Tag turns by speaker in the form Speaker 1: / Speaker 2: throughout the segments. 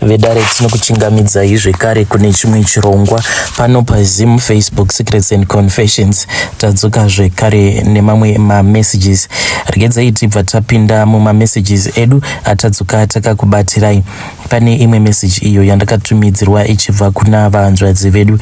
Speaker 1: vedirect nokuchingamidzai zvekare kune chimwe chirongwa pano paZim Facebook Secrets and Confessions. Tadzoka zvekare nemamwe mamessages. Regedzai tibva tapinda mumamessages edu atadzoka takakubatirai. Pane imwe message iyo yandakatumidzirwa ichibva kuna vanzvadzi vedu.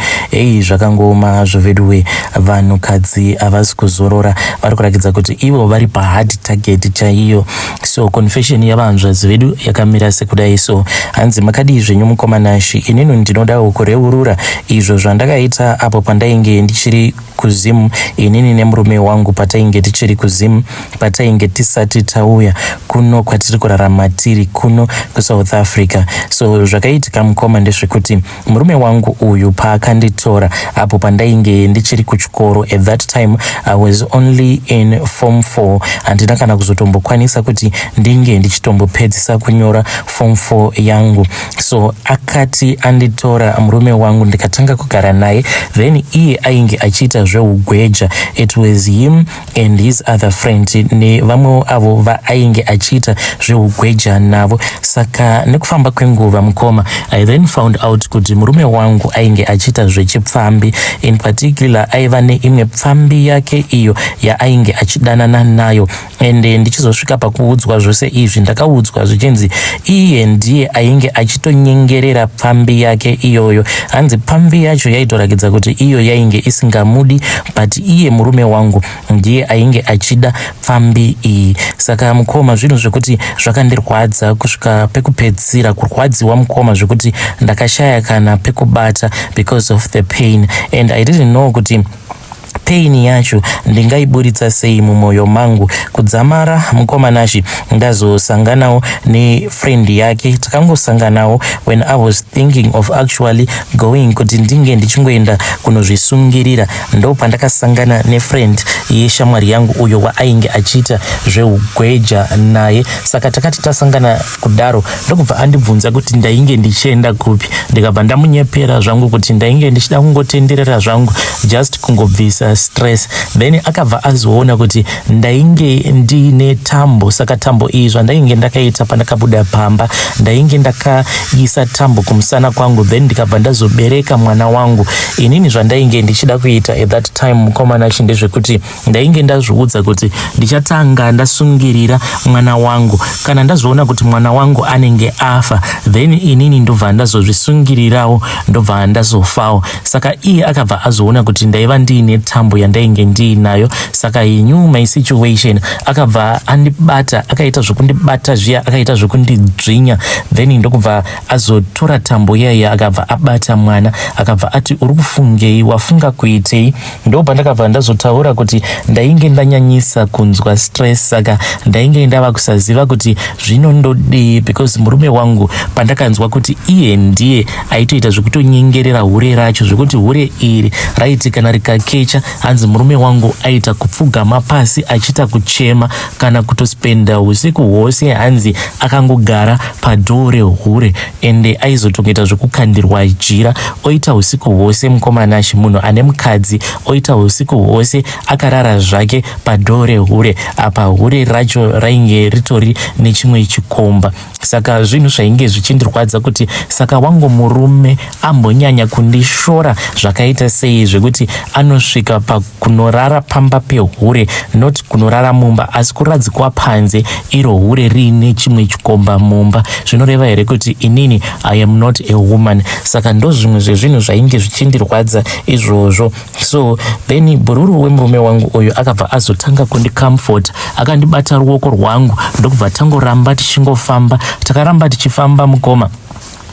Speaker 1: Zvakangoma zvoveduwe, vanhukadzi havasi kuzorora, vari kurakidza kuti ivo vari pahard target chaiyo. So confession yavanzvadzi vedu yakamira sekudai. So hanzi makadii zvenyu mukomanashi, inini ndinodawo kureurura izvo zvandakaita apo pandainge ndichiri kuzimu, inini nemurume wangu patainge tichiri kuzimu, patainge tisati tauya kuno kwatiri kurarama tiri kuno kuSouth Africa. So zvakaitika mukoma ndezvekuti murume wangu uyu paakanditora apo pandainge ndichiri kuchikoro. At that time I was only in form 4, handina kana kuzotombokwanisa kuti ndinge ndichitombopedzisa kunyora form 4 yangu. So akati anditora murume wangu ndikatanga kugara naye, then iye ainge achiita zveugweja. It was him and his other friend, nevamwe avo vaainge achiita zveugweja navo. Saka nekufamba kwenguva mukoma, I then found out kuti murume wangu ainge achiita zvechipfambi. In particular aiva neimwe pfambi yake iyo yaainge achidanana nayo, and ndichizosvika pakuudzwa zvose izvi ndakaudzwa zvichinzi iye ndiye ainge achitonyengerera pfambi yake iyoyo. Hanzi pfambi yacho yaitorakidza kuti iyo yainge isingamudi, but iye murume wangu ndiye ainge achida pfambi iyi. Saka mukoma, zvinhu zvekuti zvakandirwadza kusvika pekupedzisira, kurwadziwa mukoma zvekuti ndakashaya kana pekubata because of the pain, and I didn't know kuti pain yacho ndingaiburitsa sei mumwoyo mangu. Kudzamara mukomanashi ndazosanganawo nefriend yake, takangosanganawo when I was thinking of actually going kuti ndinge ndichingoenda kunozvisungirira. Ndo pandakasangana nefriend yeshamwari yangu uyo waainge achiita zveugweja naye. Saka takati tasangana kudaro, ndokubva andibvunza kuti ndainge ndichienda kupi. Ndikabva ndamunyepera zvangu kuti ndainge ndichida kungotenderera zvangu, just kungobvisa stress. Then akabva azoona kuti ndainge ndine tambo. Saka tambo iyi zvandainge ndakaita pandakabuda pamba, ndainge ndakaisa tambo kumusana kwangu, then ndikabva ndazobereka mwana wangu. Inini zvandainge ndichida kuita at that time mukomanachi ndezvekuti ndainge ndazviudza kuti ndichatanga ndasungirira mwana wangu. Kana ndazoona kuti mwana wangu anenge afa, then inini ndobva ndazozvisungirirawo, ndobva ndazofawo. Saka iye akabva azoona kuti ndaiva ndiine tambo yandainge ndiinayo. Saka he knew my situation, akabva andibata, akaita zvokundibata zviya, akaita zvokundidzvinya. Then ndokubva azotora tambo iyaya akabva abata mwana, akabva ati uri kufungei, wafunga kuitei? Ndobva ndakabva ndazotaura kuti ndainge ndanyanyisa kunzwa stress, saka ndainge ndava kusaziva kuti zvinondodii, because murume wangu pandakanzwa kuti iye ndiye aitoita zvokutonyengerera hure racho, zvokuti hure iri raiti kana rikakecha, hanzi murume wangu aita kupfugama pasi achiita kuchema kana kutospenda usiku hwose, hanzi akangogara padoo rehure, ende aizotongoita zvokukandirwa jira. Oita usiku hwose mukomanashi, munhu ane mukadzi oita usiku hwose akarara zvake padoo rehure, apa hure racho rainge ritori nechimwe chikomba. Saka zvinhu zvainge zvichindirwadza kuti saka wangu murume ambonyanya kundishora zvakaita sei, zvekuti anosvika pakunorara pamba pehure, not kunorara mumba asi kuradzikwa panze iro hure riine chimwe chikomba mumba. Zvinoreva here kuti inini I am not a woman? Saka ndo zvimwe zvezvinhu zvainge zvichindirwadza izvozvo. So then bhururu wemurume wangu uyu akabva azotanga kundicomfort, akandibata ruoko rwangu, ndokubva tangoramba tichingofamba. Takaramba tichifamba mukoma,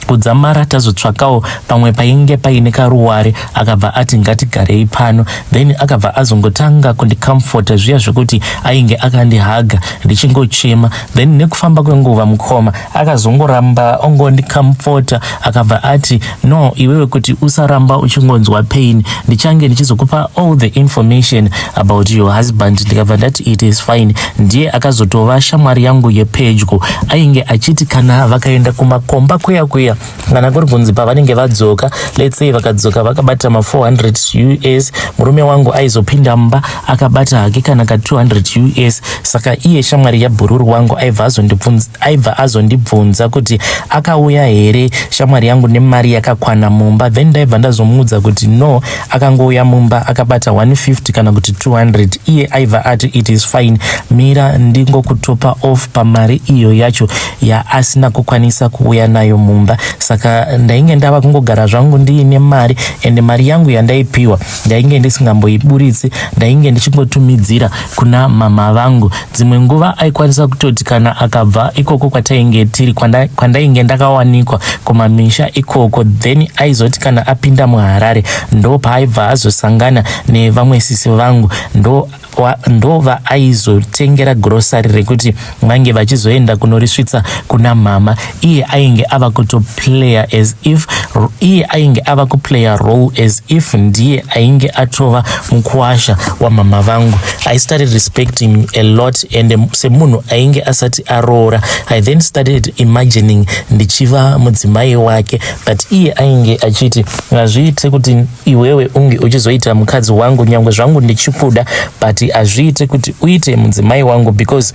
Speaker 1: kudzamara tazotsvakawo pamwe painge paine karuware, akabva ati ngatigarei pano. Then akabva azongotanga kundicomforta zviya zvekuti ainge akandihaga ndichingochema. Then nekufamba kwenguva mukoma akazongoramba ongondicomforta, akabva ati no, iwewe kuti usaramba uchingonzwa pain, ndichange ndichizokupa all the information about your husband. Ndikabva ndati it is fine. Ndiye akazotova shamwari yangu yepedyo, ainge achiti kana vakaenda kumakomba kuya kana kuri kunzi pavanenge vadzoka, let's say vakadzoka vakabata ma400 US, murume wangu aizopinda mumba akabata hake kana ka200 US. Saka iye shamwari yabhururu wangu aibva azondibvunza kuti akauya here shamwari yangu nemari yakakwana mumba. Then ndaibva ndazomuudza kuti no, akangouya mumba akabata 150 kana kuti 200. Iye aibva ati it is fine, mira ndingokutopa off pamari iyo yacho asina kukwanisa kuuya nayo mumba. Saka ndainge ndava kungogara zvangu ndiine mari, ende mari yangu yandaipiwa ndainge ndisingamboiburitsi, ndainge ndichingotumidzira kuna mama vangu. Dzimwe nguva aikwanisa kutoti kana akabva ikoko kwatainge tiri kwandainge ndakawanikwa kumamisha ikoko, then aizoti kana apinda muHarare ndo paaibva azosangana nevamwe sisi vangu, ndova aizotengera grocery rekuti vange vachizoenda kunorisvitsa kuna mama. Iye ainge ava kutoplaya as if kuplaya role as if ndiye ainge atova mukuwasha wamama vangu. I started respecting a lot, and semunhu ainge asati aroora, I then started imagining ndichiva mudzimai wake, but iye ainge achiti hazviite kuti iwewe unge uchizoita mukadzi wangu nyangwe zvangu ndichikuda, but hazviite kuti uite mudzimai wangu because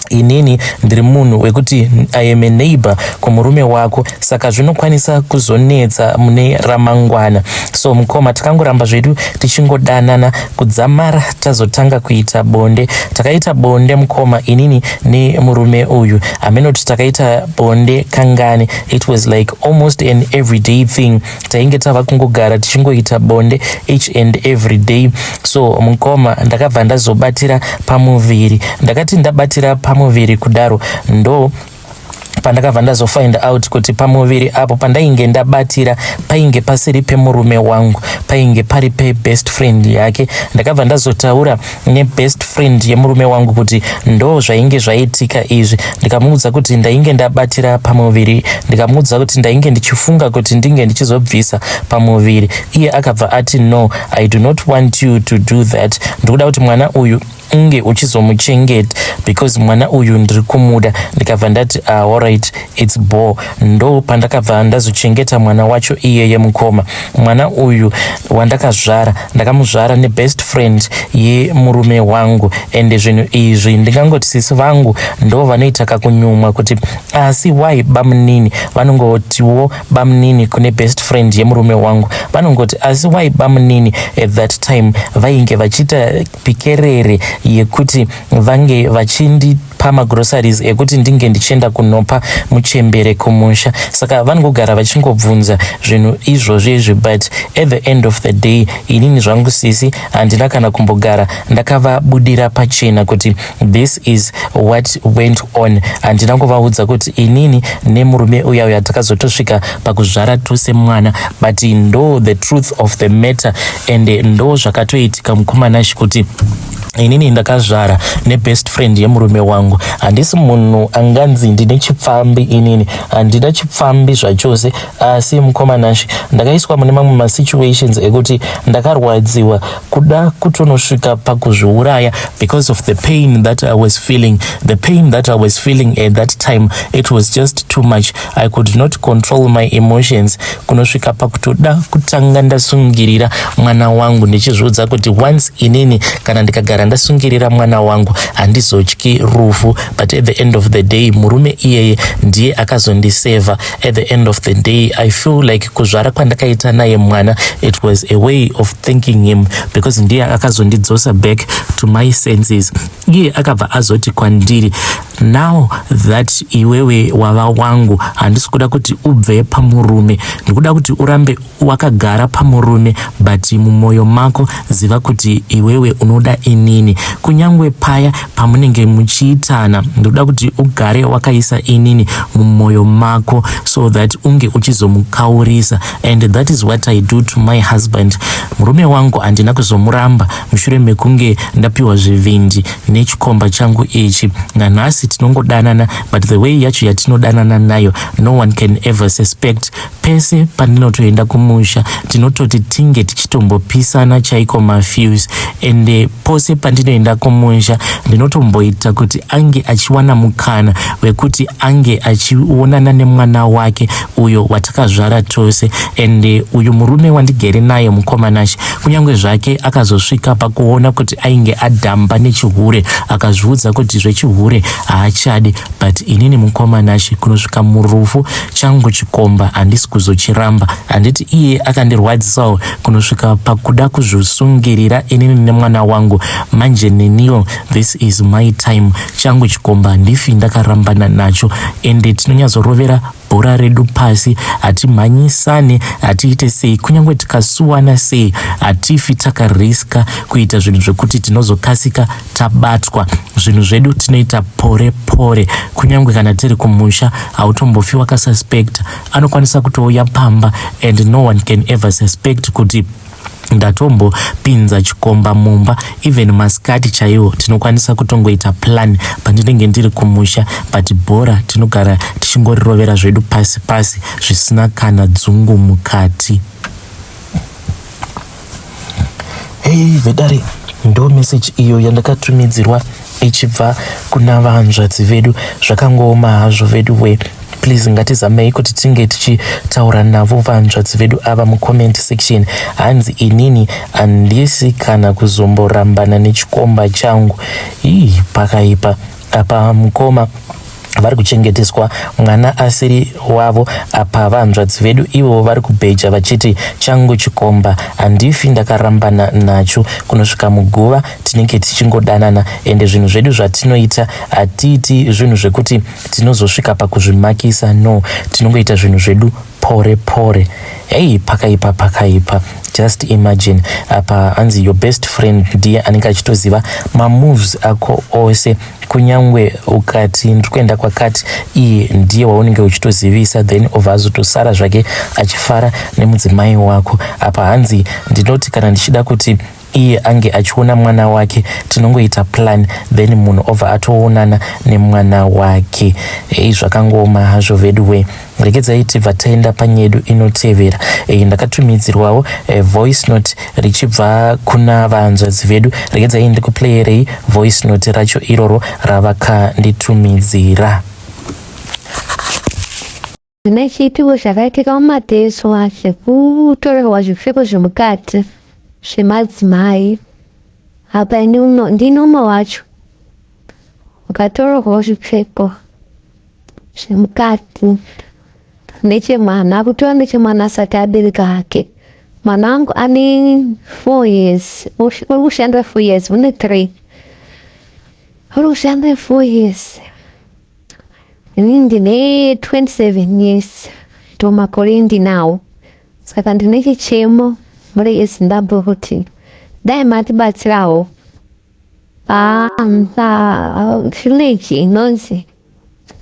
Speaker 1: inini ndiri munhu wekuti I am a neighbor kumurume wako. Saka zvinokwanisa kuzonetsa mune ramangwana. So mukoma takangoramba zvedu tichingodanana kudzamara tazotanga kuita bonde. Takaita bonde mukoma inini nemurume uyu, amenoti takaita bonde kangani. It was like almost an everyday thing. Tainge tava kungogara tichingoita bonde each and every day. So mukoma ndakabva ndazobatira pamuviri. Ndakati ndabatira pamuviri kudaro ndo pandakabva ndazofind out kuti pamuviri apo pandainge ndabatira painge pasiri pemurume wangu, painge pari pe best friend yake. Ndakabva ndazotaura nebest friend yemurume wangu kuti ndo zvainge zvaitika izvi. Ndikamuudza kuti ndainge ndabatira pamuviri, ndikamuudza kuti ndainge ndichifunga kuti ndinge ndichizobvisa pamuviri. Iye akabva ati no, I do not want you to do that. Ndikuda kuti mwana uyu unge uchizomuchengeta because mwana uyu ndiri kumuda. Ndikabva ndati alright, it's bore. Ndo pandakabva ndazochengeta mwana wacho iyeye mukoma. Mwana uyu wandakazvara ndakamuzvara nebest friend yemurume wangu, ende zvinhu izvi ndingangoti sisi vangu ndo vanoita kakunyumwa kuti asi why bamunini. Vanongotiwo bamunini kune best friend yemurume wangu, vanongoti asi why bamunini. At that time vainge vachiita pikerere yekuti vange vachindipa magroceries ekuti ndinge ndichienda kunopa muchembere kumusha. Saka vanongogara vachingobvunza zvinhu izvozvo, but at the end of the day inini zvangu sisi handina kana kumbogara ndakavabudira pachena kuti this is what went on. Handina kuvaudza kuti inini nemurume uya takazotosvika pakuzvara tose mwana, but ndo the truth of the matter, and ndo zvakatoitika mukomanashi kuti inini ndakazvara nebest friend yemurume wangu. Handisi munhu anganzi ndine chipfambi inini, handina chipfambi zvachose, asi mukomanashi ndakaiswa mune mamwe masituations ekuti ndakarwadziwa kuda kutonosvika pakuzviuraya because of the pain that I was feeling. The pain that I was feeling at that time, it was just too much. I could not control my emotions. Kunosvika pakutoda kutanga ndasungirira mwana wangu ndichizviudza kuti once inini kana ndikagara ndasungirira mwana wangu handizotyi rufu, but at the end of the day murume iyeye ndiye akazondiseva. At the end of the day I feel like kuzvara kwandakaita naye mwana, it was a way of thanking him because ndiye akazondidzosa back to my senses. Iye akabva azoti kwandiri, now that iwewe wava wangu handisi kuda kuti ubve pamurume, ndikuda kuti urambe wakagara pamurume, but mumwoyo mako ziva kuti iwewe unoda inini. Kunyangwe paya pamunenge muchiitana ndoda kuti ugare wakaisa inini mumwoyo mako so that unge uchizomukaurisa, and that is what I do to my husband. Murume wangu handina kuzomuramba mushure mekunge ndapiwa zvivindi nechikomba changu ichi. Nanhasi tinongodanana, but the way yacho yatinodanana nayo no one can ever suspect. Pese pandinotoenda kumusha tinototi tinge tichitombopisana chaiko mafuse, and pose pandinoenda kumusha ndinotomboita kuti ange achiwana mukana wekuti ange achionana nemwana wake uyo watakazvara tose. Ende uyu murume wandigere naye mukomanashi, kunyange zvake akazosvika pakuona kuti ainge adhamba nechihure akazviudza kuti zvechihure haachadi, but inini mukomanashi kunosvika murufu changu chikomba handisi kuzochiramba. Handiti iye akandirwadzisawo kunosvika pakuda kuzvosungirira inini nemwana wangu. Manje neniyo, this is my time. Changu chikomba handifi ndakarambana nacho. Ende tinonyazorovera bhora redu pasi, hatimhanyisane, hatiite sei, kunyange tikasuwana sei, hatifi takariska kuita zvinhu zvekuti tinozokasika tabatwa. Zvinhu zvedu tinoita pore pore. Kunyange kana tiri kumusha hautombofi wakasuspecta, anokwanisa kutouya pamba and no one can ever suspect kuti ndatombopinza chikomba mumba. Even masikati chaiwo tinokwanisa kutongoita plan pandinenge ndiri kumusha, but bhora tinogara tichingorirovera zvedu pasi pasi zvisina kana dzungu mukati. Hey vedare, ndo message iyo yandakatumidzirwa ichibva kuna vanzvadzi vedu. Zvakangooma hazvo vedu we, please ngatizamei kuti tinge tichitaura navo vanzvadzi vedu ava mucomment section. Hanzi inini handisi kana kuzomborambana nechikomba changu. Pakaipa apa mukoma vari kuchengeteswa mwana asiri wavo. Apa vanzvadzi vedu ivo vari kubheja vachiti changu chikomba handifi ndakarambana nacho. Kunosvika muguva tinenge tichingodanana, ende zvinhu zvedu zvatinoita hatiiti zvinhu zvekuti tinozosvika pakuzvimakisa, no, tinongoita zvinhu zvedu pore pore. Hey, pakaipa. Just imagine apa hanzi your best friend ndiye anenge achitoziva mamoves ako ose. Kunyange ukati ndikuenda kwakati, iye ndiye waunenge uchitozivisa, then ovazotosara zvake achifara nemudzimai wako. Apa hanzi ndinoti kana ndichida kuti iye ange achiona mwana wake tinongoita plan, then munhu obva atoonana nemwana wake. Zvakangooma hazvo vedu we. Regedzai tibva taenda panyedu inotevera. Ndakatumidzirwawo voice note richibva kuna vanzvadzi vedu. Regedzai ndikuplayerei voice note racho iroro ravakanditumidzira.
Speaker 2: Zvine chiitiko zvakaitika mumatezo ase kutorerwa zvipfeko zvemukati zvemadzimai. Apa ndine umwe wacho ukatorerwawo zvipfeko zvemukati nechemwana, kutora nechemwana asati abereka hake. Mwana wangu ane 4 years, uri kushanda 4 years, une 3. Uri kushanda 4 years. Ini ndine 27 years, ndo makore ndinawo. Saka ndine chichemo muri eZimbabwe kuti dai matibatsirawo village inonzi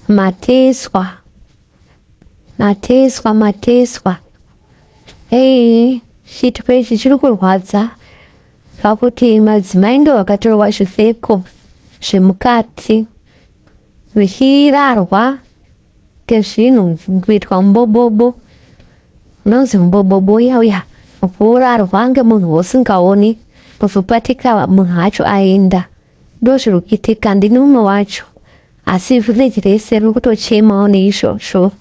Speaker 2: mateswa. Chitiko ichi chiri kurwadza pakuti madzimai ndo vakatorwa zvipfeko zvemukati vichirarwa ngezvinhu kuitwa mubobobo. Unonzi mubobobo uya kurarwa ngemunhu usingaoni, kuzopatika munhu acho aenda. Ndo zviri kuitika. Ndine umwe wacho, asi village rese riri kutochemawo neizvozvo.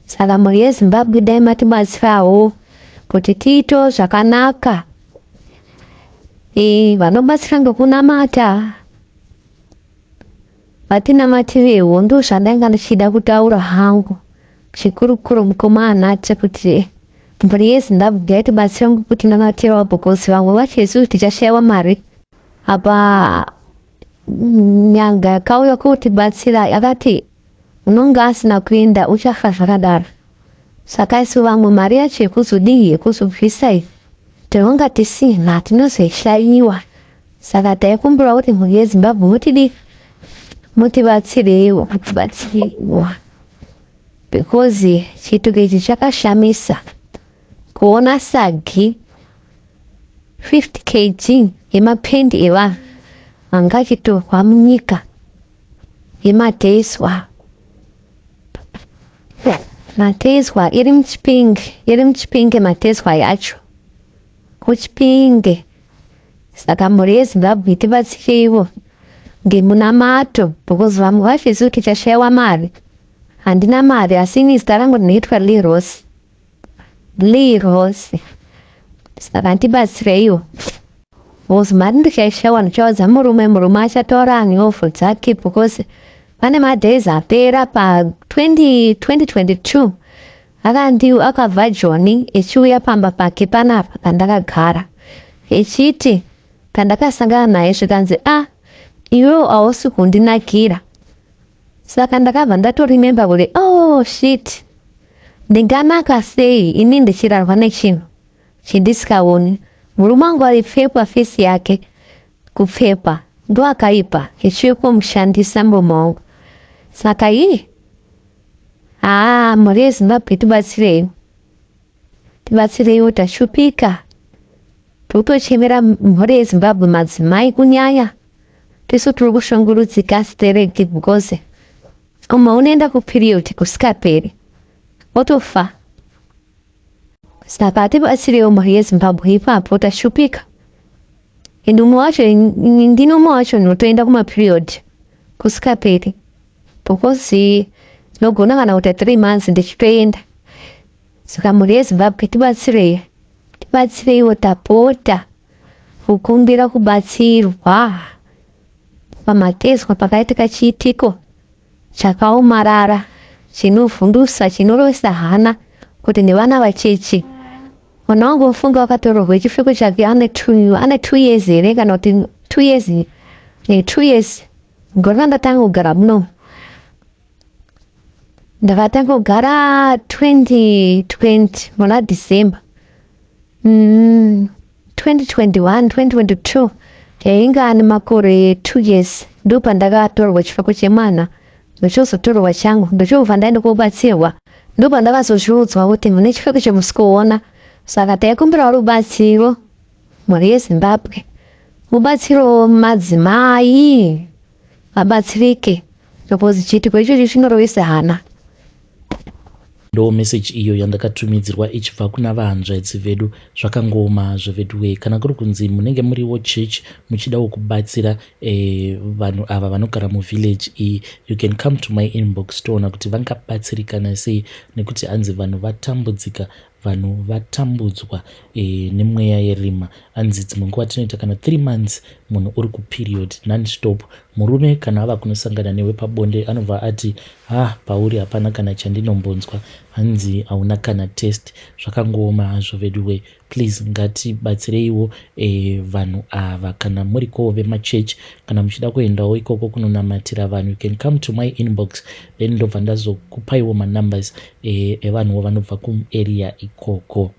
Speaker 2: Saka mhuri yeZimbabwe dai matibatsirawo kuti tiito zvakanaka. Vanobatsira ngekunamata vatinamatirewo, ndo zvandainga ndichida kutaura hangu. Chikurukuru mukoma anati kuti mhuri yeZimbabwe ngaitibatsira ngokuti namatirawo, because vamwe vacho isusu tichashayiwa mari. Apa nyanga yakauya kutibatsira yakati unonga asina kuenda uchafa zvakadaro. Saka isu vamwe mari yacho yekuzodii yekuzobvisa tinonga tisina, tinozoishayiwa. Saka taikumbira kuti mhuri yeZimbabwe mutibatsirewo. Because chitiko ichi chakashamisa kuona sagi 50 kg yemapendi evanhu angachitorwa munyika yemateswa. Mateswa iri muChipinge, mateswa yacho kuChipinge. saka mhuri yezimbabwe tibatsireiwo ngemunamato because vamwe vafezu tichashayiwa mari. Handina mari asi ini zita rangu rinoitwa Lirosi. Saka ndibatsireiwo because mari ndikaishayiwa ndichaudza murume achataura hanyovu dzake because pane madays apera pa 2022 akabva Joni echiuya pamba pake panapa pandakagara echiti pandakasangana naye zvikanzi iwewo hausi kundinakira. Saka ndakabva ndatorimemba kuti shit, ndinganaka sei ini ndichirarwa nechinhu chindisingaoni. Murume wangu alipfekwa fesi yake kupfekwa ndo akaipa echiuya kumushandisa murume wangu. Saka mhuri yezimbabwe tibatsireiwo tashupika. Totochemera mhuri yezimbabwe madzimai kunyanya tisu tiri kushungurudzika asitereki because umwe unoenda kuperiod kusikaperi otofa. Saka tibatsireiwo mhuri yezimbabwe ipapo tashupika. Ende ndino umwe wacho ndinotoenda kumaperiod kusikaperi because nogona kana kuita 3 months ndichitoenda. Saka mhuri yezimbabwe tibatsireiwo tapota kukumbira kubatsirwa pamatezwa pakaitika chiitiko chakaomarara chinovhundusa chinorovesa hana kuti nevana vachechi. Mwana wangu mufunga wakatorerwa chipfeko chake ane 2 years here kana kuti 2 years 2 years. Ngorika ndatanga kugara muno ndakatanga kugara 2020 muna December 2021 2022 yainga ane makore 2 years ndo pandakatorerwa chipfeko chemwana ndochozotorerwa changu ndochobva ndaenda kobatsirwa ndo pandakazozviudzwa kuti mune chipfeko chemusikuona. Saka taikumbira rubatsiro mhuri yezimbabwe, mubatsiro madzimai vabatsirike because chiitiko ichochi chinorovesa hana.
Speaker 1: Ndo message iyo yandakatumidzirwa ichibva kuna vahanzvadzi vedu. Zvakangoma zveveduwe kana kuri kunzi munenge muriwo church muchidawo kubatsira vanhu ava vanogara muvillage iyi, you can come to my inbox toona kuti vangabatsirikana sei, nekuti hanzi vanhu vatambudzika, vanhu vatambudzwa nemweya yerima. Hanzi dzimwe nguva tinoita kana 3 months munhu uri kuperiod non-stop. Murume kana ava kunosangana newe pabonde anobva ati pauri hapana kana chandinombonzwa, hanzi hauna kana test. Zvakangoma zvoveduwe. Please ngatibatsireiwo vanhu ava kana murikowo vemachechi kana muchida kuendawo ikoko kunonamatira vanhu, you can come to my inbox then ndobva ndazokupaiwo manumbers evanhuwo vanobva kuarea ikoko.